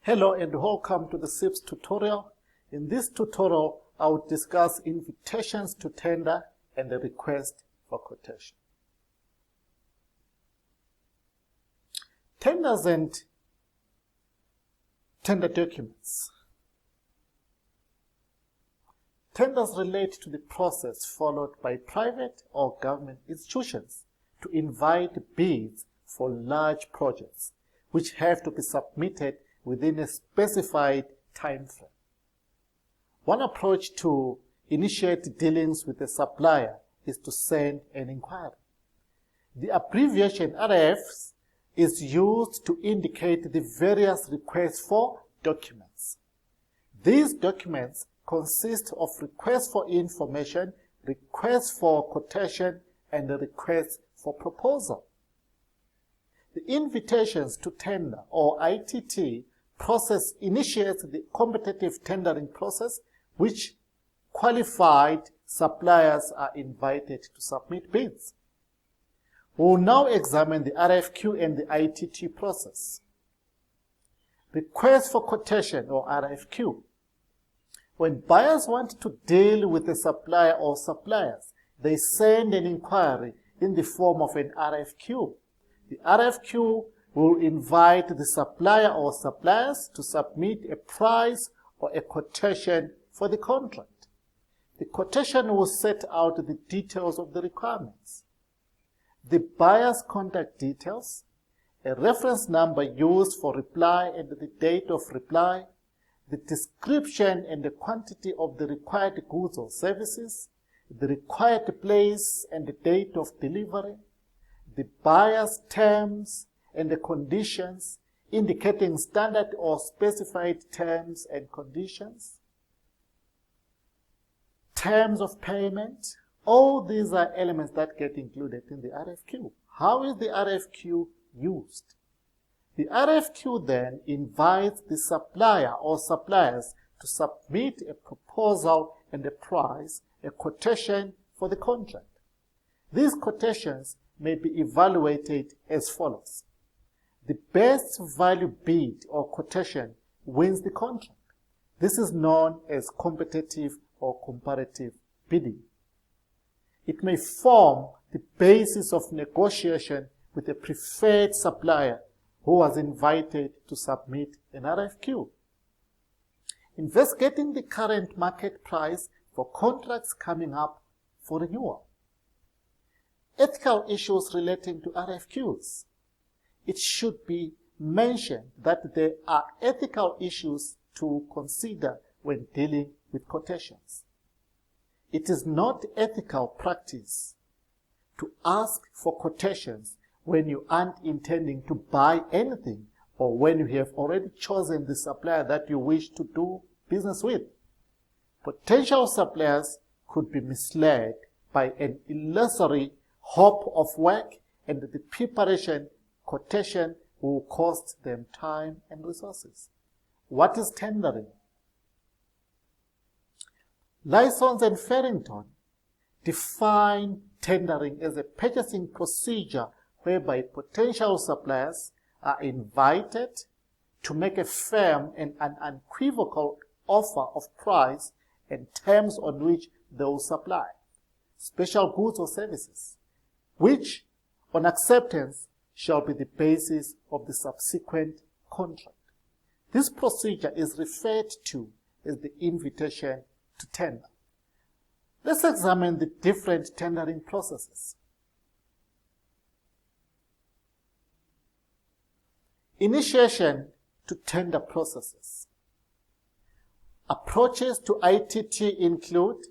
Hello and welcome to the FCIPS tutorial. In this tutorial, I will discuss invitations to tender and the request for quotation. Tenders and tender documents. Tenders relate to the process followed by private or government institutions to invite bids for large projects, which have to be submitted within a specified time frame. One approach to initiate dealings with a supplier is to send an inquiry. The abbreviation RFs is used to indicate the various requests for documents. These documents consist of requests for information, requests for quotation, and a request for proposal. The invitations to tender, or ITT, process initiates the competitive tendering process, which qualified suppliers are invited to submit bids. We will now examine the RFQ and the ITT process. Request for quotation, or RFQ. When buyers want to deal with a supplier or suppliers, they send an inquiry in the form of an RFQ. The RFQ will invite the supplier or suppliers to submit a price or a quotation for the contract. The quotation will set out the details of the requirements, the buyer's contact details, a reference number used for reply and the date of reply, the description and the quantity of the required goods or services, the required place and the date of delivery, the buyer's terms and the conditions, indicating standard or specified terms and conditions, terms of payment. All these are elements that get included in the RFQ. How is the RFQ used? The RFQ then invites the supplier or suppliers to submit a proposal and a price, a quotation for the contract. These quotations may be evaluated as follows. The best value bid or quotation wins the contract. This is known as competitive or comparative bidding. It may form the basis of negotiation with a preferred supplier who was invited to submit an RFQ. Investigating the current market price for contracts coming up for renewal. Ethical issues relating to RFQs. It should be mentioned that there are ethical issues to consider when dealing with quotations. It is not ethical practice to ask for quotations when you aren't intending to buy anything or when you have already chosen the supplier that you wish to do business with. Potential suppliers could be misled by an illusory hope of work, and the preparation quotation will cost them time and resources. What is tendering? Lysons and Farrington define tendering as a purchasing procedure whereby potential suppliers are invited to make a firm and an unequivocal offer of price and terms on which they will supply special goods or services, which, on acceptance, shall be the basis of the subsequent contract. This procedure is referred to as the invitation to tender. Let's examine the different tendering processes. Initiation to tender processes. Approaches to ITT include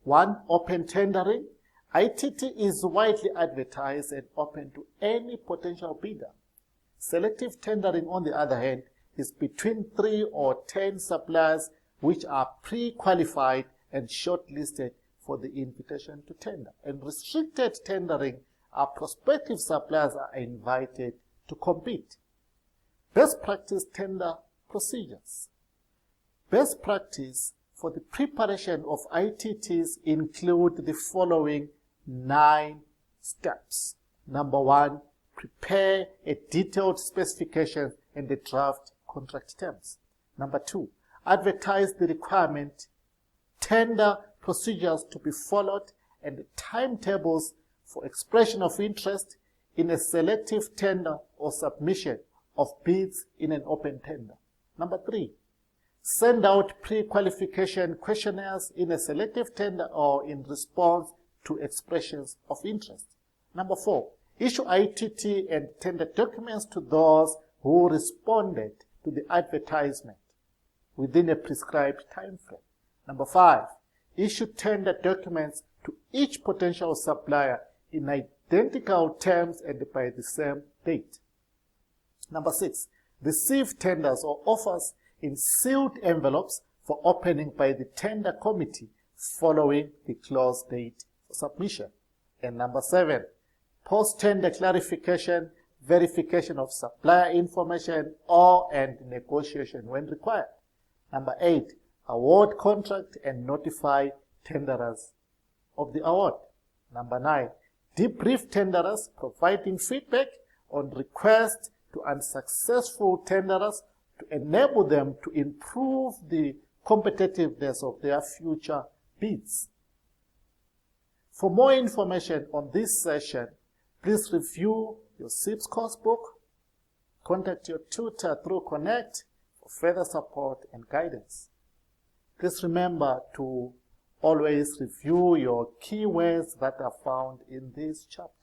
1. Open tendering. ITT is widely advertised and open to any potential bidder. Selective tendering, on the other hand, is between 3 or 10 suppliers which are pre-qualified and shortlisted for the invitation to tender. And restricted tendering are prospective suppliers are invited to compete. Best practice tender procedures. Best practice for the preparation of ITTs include the following 9 steps. Number 1, prepare a detailed specification and a draft contract terms. Number 2, advertise the requirement, tender procedures to be followed, and timetables for expression of interest in a selective tender or submission of bids in an open tender. Number 3, send out pre-qualification questionnaires in a selective tender or in response to expressions of interest. Number 4, issue ITT and tender documents to those who responded to the advertisement within a prescribed time frame. Number 5, issue tender documents to each potential supplier in identical terms and by the same date. Number 6, receive tenders or offers in sealed envelopes for opening by the tender committee following the close date for submission. And number 7, post-tender clarification, verification of supplier information, and negotiation when required. Number 8, award contract and notify tenderers of the award. Number 9, debrief tenderers, providing feedback on requests to unsuccessful tenderers to enable them to improve the competitiveness of their future bids. For more information on this session, please review your FCIPS course book, contact your tutor through Connect for further support and guidance. Please remember to always review your keywords that are found in this chapter.